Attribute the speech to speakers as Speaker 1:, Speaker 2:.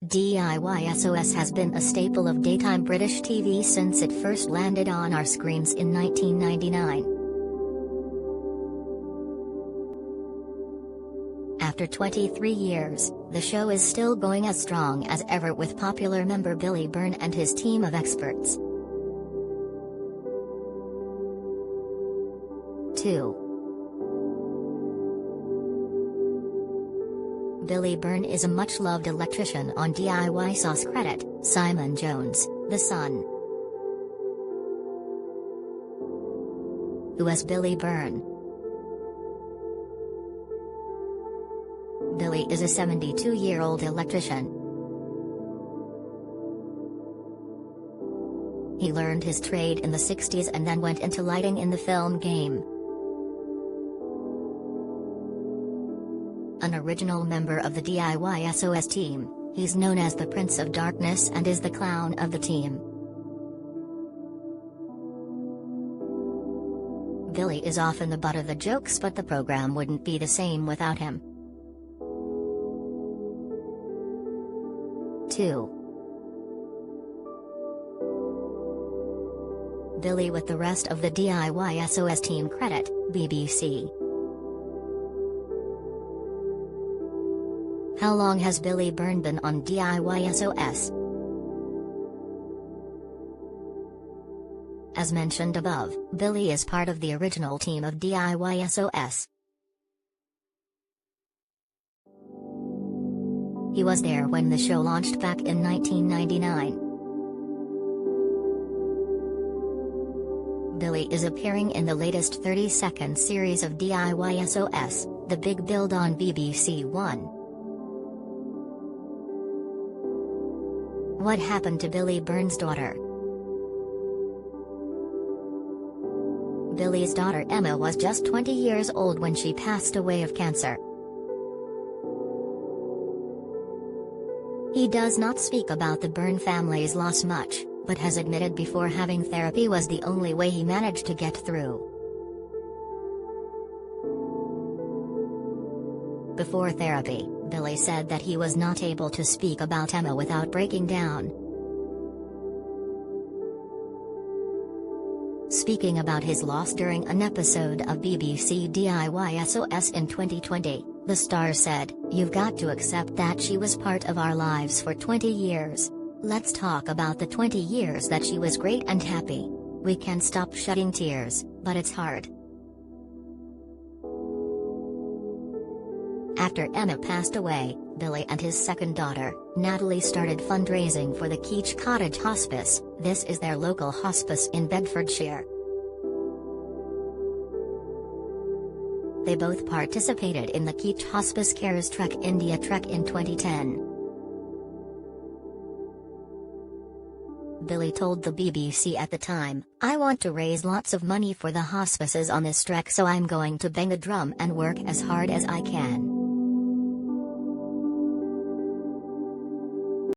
Speaker 1: DIY SOS has been a staple of daytime British TV since it first landed on our screens in 1999. After 23 years, the show is still going as strong as ever with popular member Billy Byrne and his team of experts. 2. Billy Byrne is a much-loved electrician on DIY SOSCredit. Simon Jones, the son, who is Billy Byrne. Billy is a 72-year-old electrician. He learned his trade in the 60s and then went into lighting in the film game. An original member of the DIY SOS team, he's known as the Prince of Darkness and is the clown of the team. Billy is often the butt of the jokes, but the program wouldn't be the same without him. 2. Billy with the rest of the DIY SOS team credit, BBC. How long has Billy Byrne been on DIY SOS? As mentioned above, Billy is part of the original team of DIY SOS. He was there when the show launched back in 1999. Billy is appearing in the latest 30-second series of DIY SOS, The Big Build on BBC One. What happened to Billy Byrne's daughter? Billy's daughter Emma was just 20 years old when she passed away of cancer. He does not speak about the Byrne family's loss much, but has admitted before having therapy was the only way he managed to get through. Before therapy, Billy said that he was not able to speak about Emma without breaking down. Speaking about his loss during an episode of BBC DIY SOS in 2020, the star said, "You've got to accept that she was part of our lives for 20 years. Let's talk about the 20 years that she was great and happy. We can't stop shedding tears, but it's hard." After Emma passed away, Billy and his second daughter, Natalie, started fundraising for the Keach Cottage Hospice. This is their local hospice in Bedfordshire. They both participated in the Keach Hospice Cares Trek India Trek in 2010. Billy told the BBC at the time, "I want to raise lots of money for the hospices on this trek, so I'm going to bang a drum and work as hard as I can."